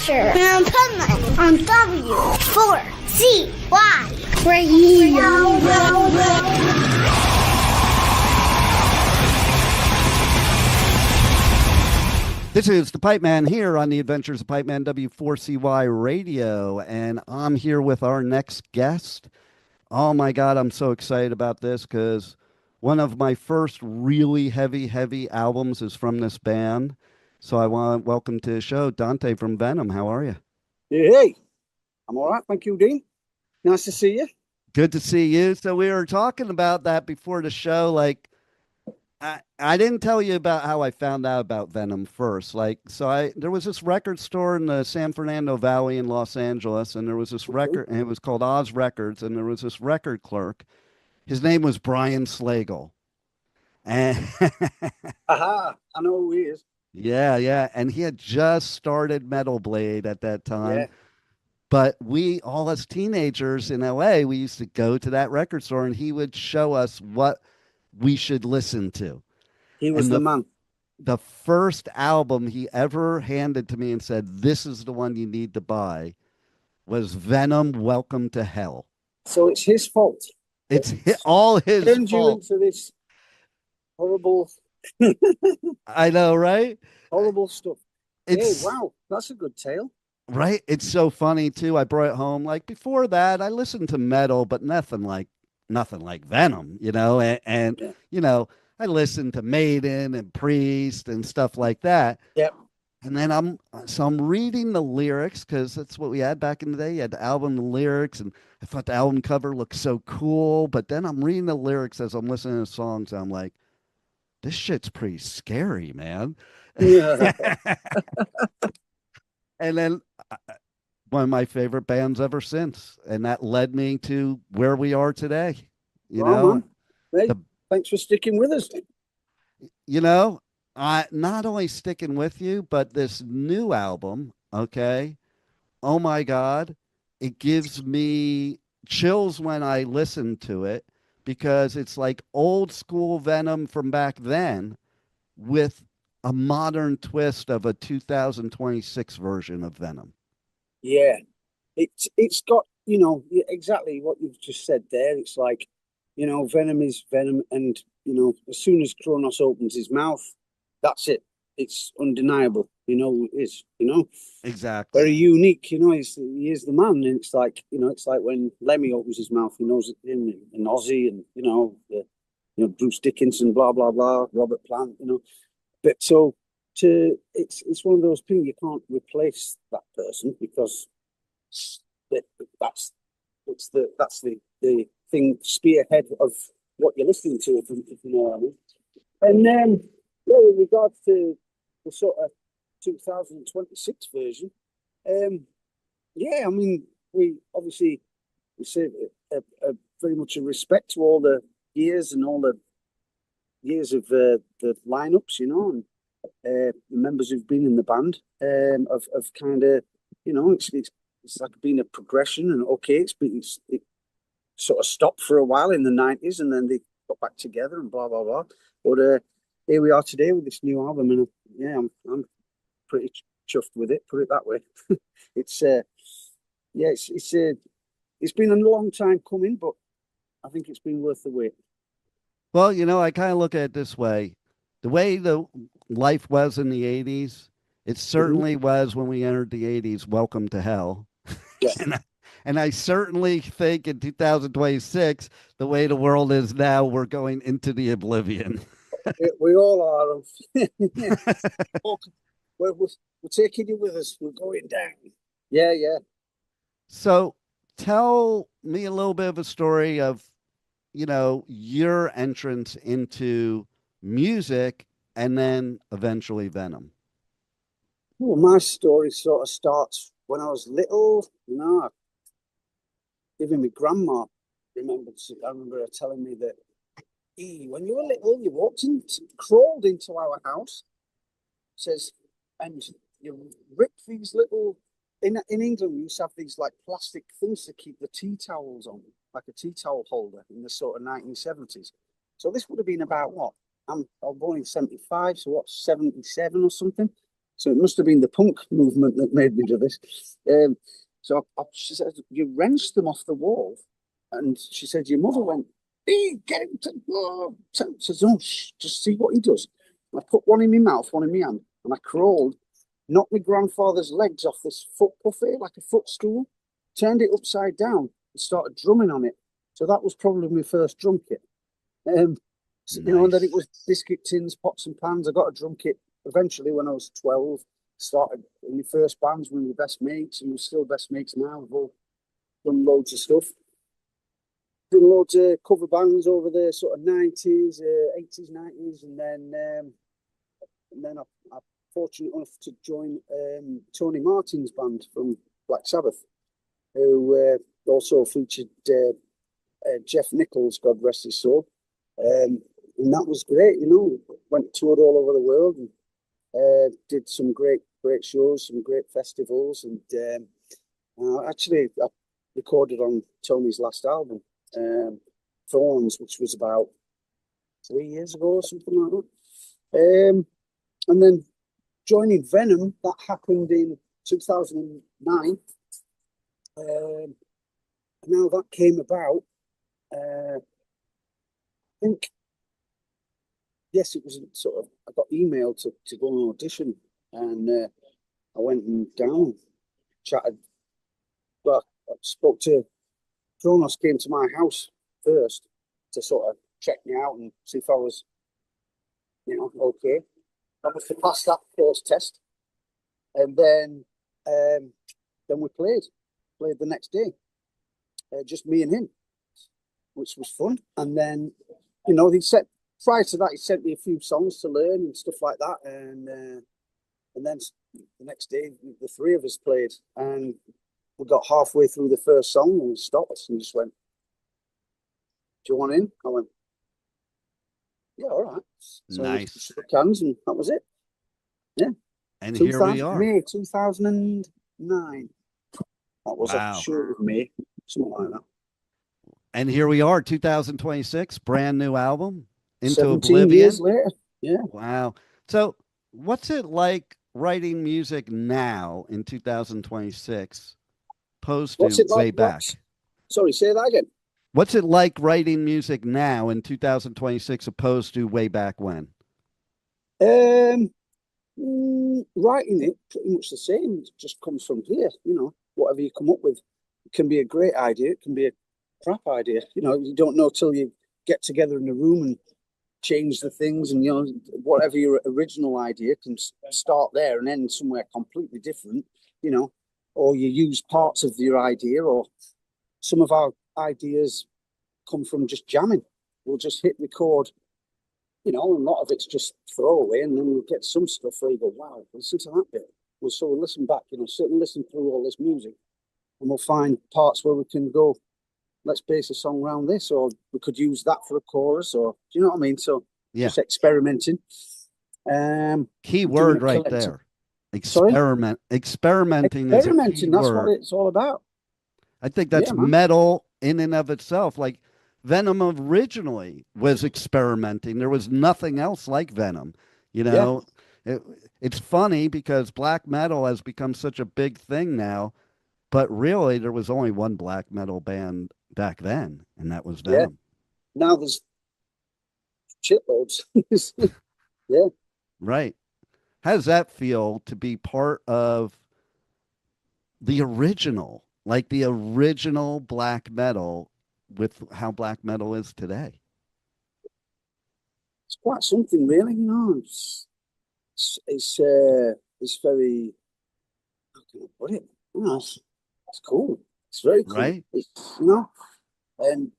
adventure and Putman on W4CY Radio. This is the Pipe Man here on the Adventures of Pipe Man W4CY Radio, and I'm here with our next guest. Oh my God, I'm so excited about this because one of my first really heavy albums is from this band. So I want to welcome to the show Dante from Venom. How are you? Hey, I'm all right. Thank you, Dean. Nice to see you. Good to see you. So we were talking about that before the show. Like, I didn't tell you about how I found out about Venom first. There was this record store in the San Fernando Valley in Los Angeles, and there was this record, and it was called Oz Records, and there was this record clerk. His name was Brian Slagle. And Aha, I know who he is. Yeah. And he had just started Metal Blade at that time. Yeah. But we, all as teenagers in LA, we used to go to that record store and he would show us what we should listen to. He was the man. The first album he ever handed to me and said, "This is the one you need to buy," was Venom, Welcome to Hell. So it's his fault. It's all his fault. You into this horrible... I know, right? Horrible stuff. Hey, wow, that's a good tale. Right? It's so funny, too. I brought it home. Like, before that, I listened to metal, but nothing like Venom, you know? And yeah. You know, I listened to Maiden and Priest and stuff like that. Yep. And then I'm reading the lyrics because that's what we had back in the day. You had the album, the lyrics, and I thought the album cover looked so cool. But then I'm reading the lyrics as I'm listening to songs. And I'm like, this shit's pretty scary, man. Yeah. And then one of my favorite bands ever since. And that led me to where we are today. You know, man. Hey, thanks for sticking with us. You know, not only sticking with you, but this new album, okay? Oh my God. It gives me chills when I listen to it because it's like old school Venom from back then with a modern twist of a 2026 version of Venom. Yeah. It's got, you know, exactly what you've just said there. It's like, you know, Venom is Venom, and, you know, as soon as Cronos opens his mouth, that's it. It's undeniable, you know, who it is, you know. Exactly. Very unique, you know, he is the man. And it's like, you know, it's like when Lemmy opens his mouth, he knows him, and Ozzy, and, you know, Bruce Dickinson, blah, blah, blah, Robert Plant, you know. But so it's one of those things, you can't replace that person because that's the thing, spearhead of what you're listening to, if you know what I mean. And then, with regards to the sort of 2026 version, I mean, we obviously say very much a respect to all the years and all the years of the lineups, you know, and the members who've been in the band of kind of, you know, it's like been a progression, and okay, it sort of stopped for a while in the 90s, and then they got back together and blah blah blah. But here we are today with this new album, and I'm pretty chuffed with it. Put it that way. It's been a long time coming, but I think it's been worth the wait. Well, you know, I kind of look at it this way. The way the life was in the 80s, it certainly was when we entered the 80s, welcome to hell. Yeah. and I certainly think in 2026, the way the world is now, we're going into the oblivion. We all are. We're taking you with us. We're going down. Yeah. So tell me a little bit of a story of, you know, your entrance into music and then eventually Venom. Well, my story sort of starts when I was little, you know. Even my grandma I remember her telling me that when you were little, you crawled into our house, says, and you ripped these little, in England, we used to have these like plastic things to keep the tea towels on, like a tea towel holder in the sort of 1970s. So this would have been about what? I was born in 75, so what, 77 or something? So it must have been the punk movement that made me do this. She said, you wrenched them off the wall. And she said, your mother went, hey, get him to go. So I said, oh, just see what he does. And I put one in my mouth, one in my hand, and I crawled, knocked my grandfather's legs off this foot buffet, like a footstool, turned it upside down and started drumming on it. So that was probably my first drum kit. So, Nice. you know, and then it was biscuit tins, pots and pans. I got a drum kit eventually when I was 12. Started in my first bands with my best mates, and we're still best mates now. We've all done loads of stuff. Done loads of cover bands over the sort of 90s, 80s, 90s, and then I'm fortunate enough to join Tony Martin's band from Black Sabbath, who also featured Jeff Nichols, God rest his soul. And that was great, you know. Went toured all over the world and did some great shows, some great festivals, and actually I recorded on Tony's last album, Thorns, which was about 3 years ago or something like that. And then joining Venom, that happened in 2009. Now that came about, I think, yes, it was sort of, I got emailed to go and audition, and I went and down, chatted, but I spoke to Cronos, came to my house first to sort of check me out and see if I was, you know, okay. Obviously passed that first test, and then we played the next day, just me and him, which was fun. And then, you know, prior to that, he sent me a few songs to learn and stuff like that, and then the next day the three of us played, and we got halfway through the first song and we stopped and just went, "Do you want in?" I went, "Yeah, all right." So nice. we shook hands and that was it. Yeah. And here we are. May 2009. That was, wow. I'm sure it was May, something like that. And here we are, 2026, brand new album, Into 17 Oblivion. years later. Yeah. Wow. So what's it like writing music now in 2026, opposed to way back? Sorry, say that again. What's it like writing music now in 2026 opposed to way back when? Writing it pretty much the same. It just comes from here, you know. Whatever you come up with, it can be a great idea, it can be a crap idea. You know, you don't know till you get together in a room and change the things, and you know, whatever your original idea can start there and end somewhere completely different, you know, or you use parts of your idea, or some of our ideas come from just jamming. We'll just hit record, you know, and a lot of it's just throwaway, and then we'll get some stuff where you go, wow, listen to that bit. We'll listen back, you know, sit and listen through all this music, and we'll find parts where we can go, let's base a song around this, or we could use that for a chorus, or do you know what I mean? So yeah, just experimenting. Key word right there. Experimenting is a key that's word. what it's all about. I think that's metal in and of itself. Like Venom originally was experimenting. There was nothing else like Venom. You know, it's funny because black metal has become such a big thing now, but really there was only one black metal band back then, and that was Venom. Yeah. Now there's shitloads. Yeah. Right. How does that feel to be part of the original, like the original black metal with how black metal is today? It's quite something, really, you know. It's very, how can I put it? You know, it's cool. It's very cool. Right. It's, you know, and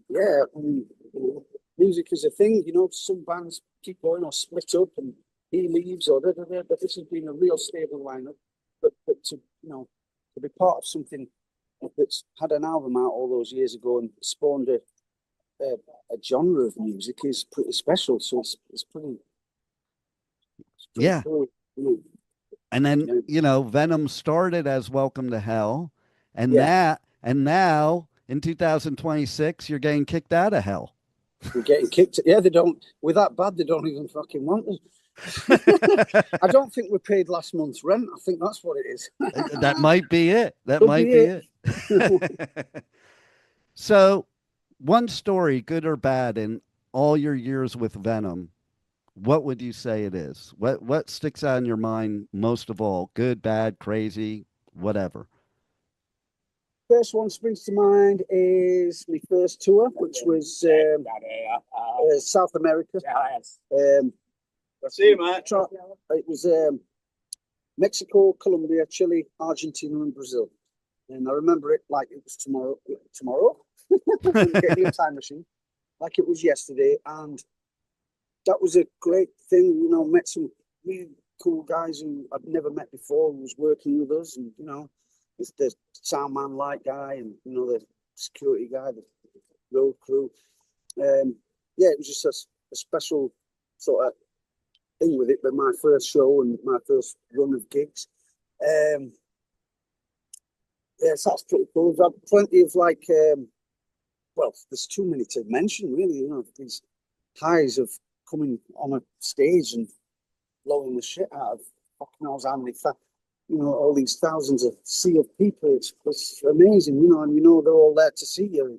yeah, you know, music is a thing. You know, some bands keep going or split up and he leaves or but this has been a real stable lineup. But to, you know, to be part of something that's had an album out all those years ago and spawned a genre of music is pretty special. So it's pretty cool, you know. And then, you know, Venom started as Welcome to Hell, and now in 2026 you're getting kicked out of hell. We're getting kicked. Yeah, they don't. We're that bad. They don't even fucking want us. I don't think we paid last month's rent. I think that's what it is. That might be it. That Could might be be it. So, one story, good or bad, in all your years with Venom, what would you say it is? What sticks out in your mind most of all? Good, bad, crazy, whatever. First one springs to mind is my first tour, which was South America. See you, mate. It was Mexico, Colombia, Chile, Argentina, and Brazil. And I remember it like it was tomorrow. Tomorrow? Getting a time machine. Like it was yesterday. And that was a great thing. You know, met some really cool guys who I'd never met before who was working with us. And, you know, it's the sound man light guy and, you know, the security guy, the road crew. Yeah, it was just a special sort of thing with it, but my first show and my first run of gigs. Yes, that's pretty cool. I've had plenty of like, well, there's too many to mention, really. You know, these highs of coming on a stage and blowing the shit out of fucking knows how many, you know, all these thousands of sea of people. It's amazing, you know, and you know they're all there to see you.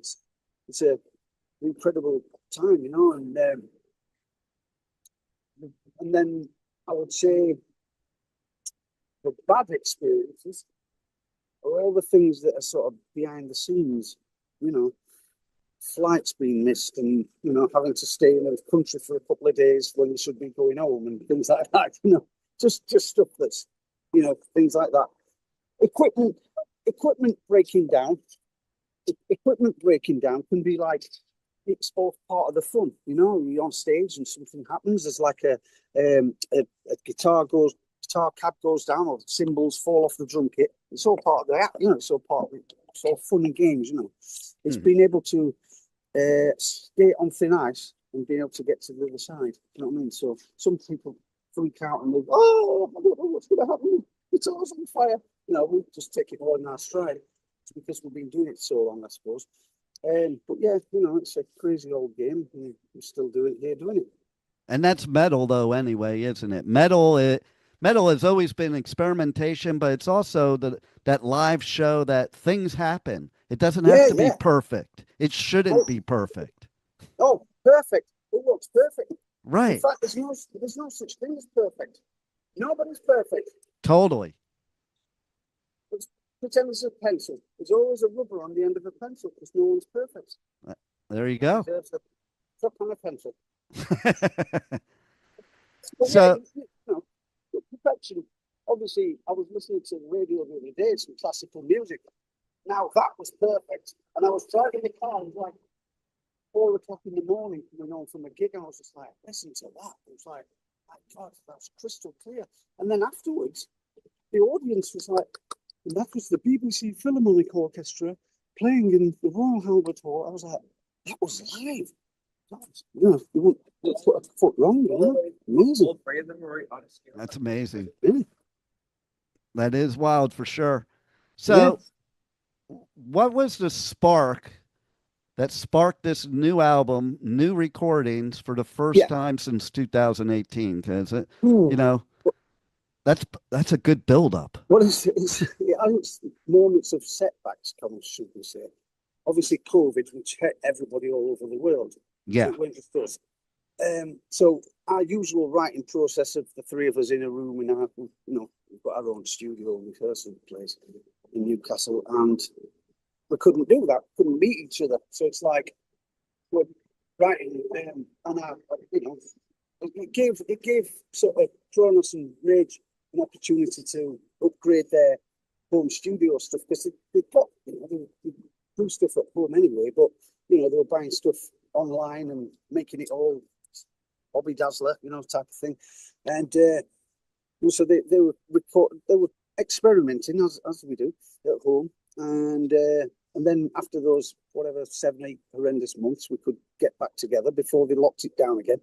It's a incredible time, you know, and then I would say the bad experiences are all the things that are sort of behind the scenes, you know, flights being missed and, you know, having to stay in a country for a couple of days when you should be going home and things like that, you know, just stuff that's, you know, things like that. Equipment breaking down. Equipment breaking down can be like, it's all part of the fun, you know. You're on stage and something happens. There's like a guitar cab goes down, or cymbals fall off the drum kit. It's all part of the act, you know. It's all part of it. It's all fun and games, you know. It's being able to stay on thin ice and being able to get to the other side. You know what I mean? So some people freak out and they go, "Oh, I don't know what's going to happen. It's all on fire." You know, we just take it all in our stride because we've been doing it so long, I suppose. But yeah, you know, it's a crazy old game. And we still do it here, doing it. And that's metal, though, anyway, isn't it? Metal has always been experimentation, but it's also that live show that things happen. It doesn't have to be perfect. It shouldn't be perfect. Oh, perfect. It looks perfect. Right. In fact, there's no such thing as perfect. Nobody's perfect. Totally. Pretend it's a pencil. There's always a rubber on the end of a pencil because no one's perfect. There you go. There's a truck on a pencil. So, yeah, you know, perfection. Obviously, I was listening to the radio the other day, some classical music. Now that was perfect, and I was driving the car. It was like 4 o'clock in the morning coming home from a gig, and I was just like, listen to that. It was like, my God, that's crystal clear. And then afterwards, the audience was like, and that was the BBC Philharmonic Orchestra playing in the Royal Albert Hall. I was like, that was live. You know, you wouldn't put a foot wrong. You know? Amazing. All three of them were on a scale. that's amazing. Really? That is wild for sure. So, what was the spark that sparked this new album, new recordings for the first time since 2018? Because you know, that's a good build-up. Well, it's moments of setbacks, should we say? Obviously, COVID, which hit everybody all over the world. Yeah. It went with us. So our usual writing process of the three of us in a room, we've got our own studio and rehearsal place in Newcastle, and we couldn't do that. Couldn't meet each other. So it's like we're writing, and it gave sort of Cronos and Rage an opportunity to upgrade their home studio stuff because they've got, they do stuff at home anyway, but they were buying stuff online and making it all Bobby Dazzler, type of thing. And so they were experimenting as we do at home, and then after those 7-8 horrendous months, we could get back together before they locked it down again.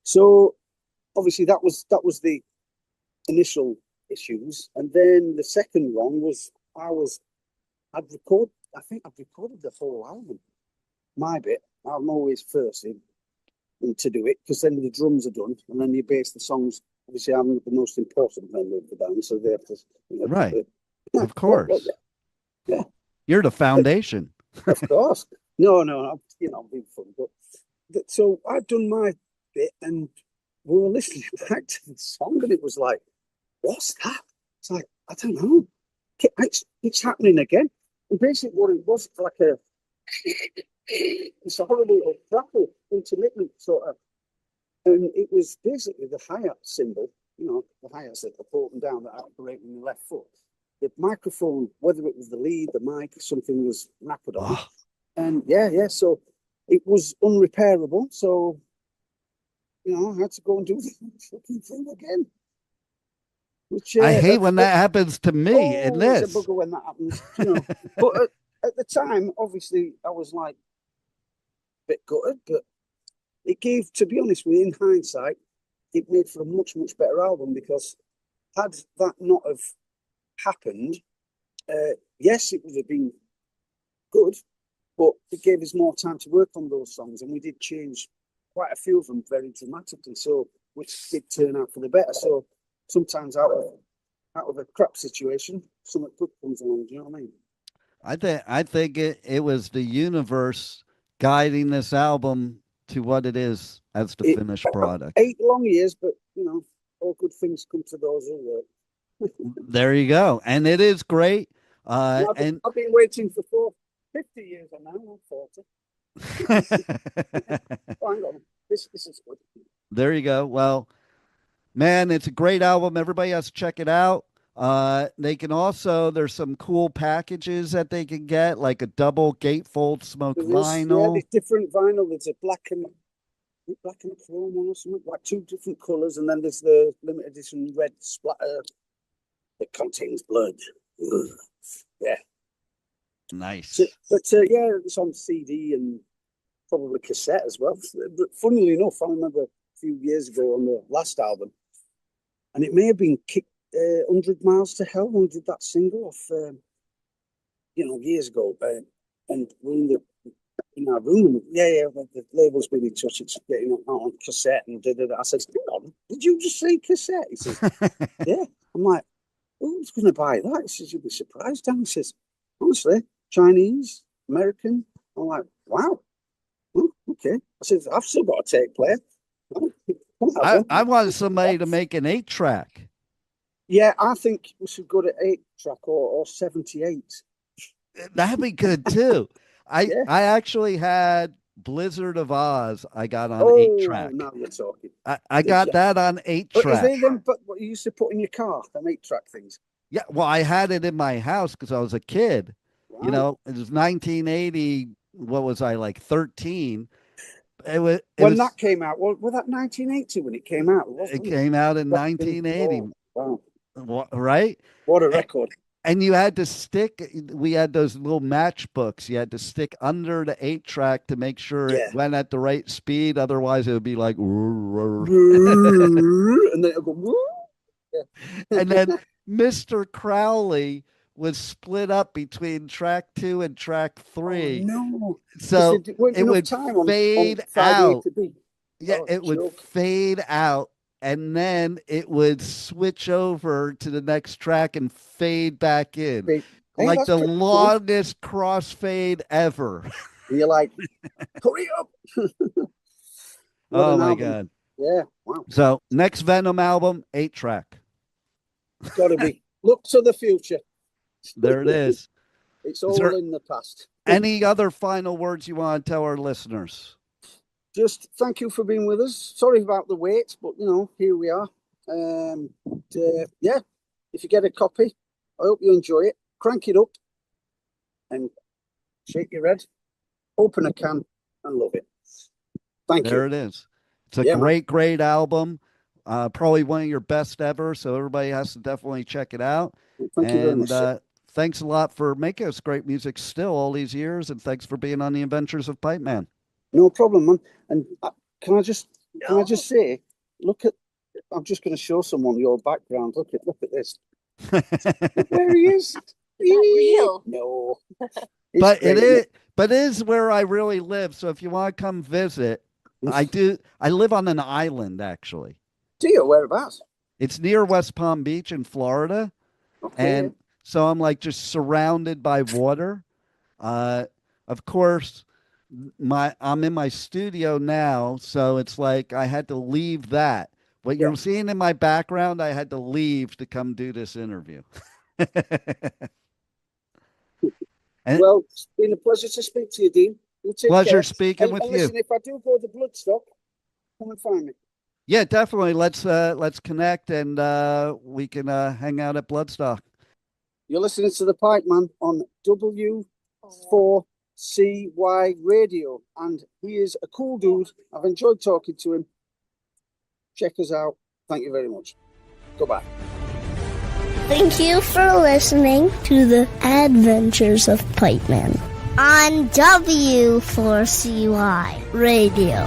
So obviously that was the initial issues, and then the second one was I think I'd recorded the whole album. My bit, I'm always first in, them to do it, because then the drums are done, and then you base the songs. Obviously, I'm the most important member of the band, so they have to, Right. Of Well, course. yeah. You're the foundation. Of course. No, I'm being fun. But so I'd done my bit, and we were listening back to the song, and it was like, what's that? It's like, I don't know. It's happening again. And basically what it was like it's a horrible little crackle, intermittent sort of. And it was basically the hi-hat symbol, the hi-hats that are up and down that operate in the left foot. The microphone, whether it was the lead, the mic, something was knackered on. Oh. And yeah, so it was unrepairable. So, I had to go and do the fucking thing again. Which I hate when that happens to me in this. It's a bugger when that happens, But at the time, obviously, I was like a bit gutted, but it gave, to be honest with you, in hindsight, it made for a much, much better album, because had that not have happened, yes, it would have been good, but it gave us more time to work on those songs, and we did change quite a few of them very dramatically, so which did turn out for the better. So sometimes out of a crap situation, something good comes along. Do you know what I mean? I think it was the universe guiding this album to what it is as the finished product. 8 long years, but all good things come to those who work. There you go, and it is great. I've been waiting for 50 years, and now I'm 40. Oh, hang on. This is good. There you go. Well, man, it's a great album. Everybody has to check it out. They can also, there's some cool packages that they can get, like a double gatefold smoked vinyl. Yeah, there's different vinyl. There's a black and chrome one or something, like 2 different colors, and then there's the limited edition red splatter that contains blood. Ugh. Yeah. Nice. So, but yeah, it's on CD and probably cassette as well. But funnily enough, I remember a few years ago on the last album, and it may have been 100 Miles to Hell when we did that single off, years ago. And we're in our room, and the label's been in touch. It's getting out on cassette and da-da-da. I said, "Hang on, did you just say cassette?" He says, "Yeah." I'm like, "Who's going to buy that?" He says, "You'll be surprised, Dan." He says, "Honestly, Chinese, American." I'm like, "Wow, okay." I said, "I've still got a tape player." I wanted somebody to make an 8-track. Yeah, I think we should go to 8-track or 78. That'd be good too. I actually had Blizzard of Oz. I got on 8-track. Now you're talking. I got that on 8-track. But is they them? But what you used to put in your car, them 8-track things? Yeah, well, I had it in my house because I was a kid. Wow. It was 1980. What was I, like 13? That came out. Well, was that 1980 when it came out? It came out in 1980. Wow. Right? What a record. And you had to we had those little matchbooks. You had to stick under the 8-track to make sure it went at the right speed. Otherwise, it would be like, and then it'll go, and then Mr. Crowley was split up between track 2 and track 3. Oh, no. So it would fade out. Yeah, it would fade out. And then it would switch over to the next track and fade back in. Like the longest crossfade ever. And you're like, hurry up. Oh, my God. Yeah. Wow. So next Venom album, 8-track. It's got to be. Look to the future. There it is. It's all in the past. Any other final words you want to tell our listeners? Just thank you for being with us. Sorry about the wait, but here we are. If you get a copy, I hope you enjoy it. Crank it up and shake your head, open a can and love it. Thank you. There it is. It's a great album. Probably one of your best ever. So everybody has to definitely check it out. Thank you very much. Thanks a lot for making us great music still all these years. And thanks for being on the Adventures of Pipe Man. No problem, man. And can I just say, I'm just going to show someone your background. Look at this. Look where he is. Real. No. But it is where I really live. So if you want to come visit, I do. I live on an island, actually. Do you? Whereabouts? It's near West Palm Beach in Florida. Okay. And so I'm like just surrounded by water. Of course, I'm in my studio now, so it's like I had to leave that. What you're seeing in my background, I had to leave to come do this interview. Well, it's been a pleasure to speak to you, Dean. You take Pleasure care. speaking with and you. listen, if I do go to Bloodstock, come and find me. Yeah, definitely. Let's connect and we can hang out at Bloodstock. You're listening to the Pipe Man on W4CY Radio, and he is a cool dude. I've enjoyed talking to him. Check us out. Thank you very much. Goodbye. Thank you for listening to the Adventures of Pipeman on W4CY Radio.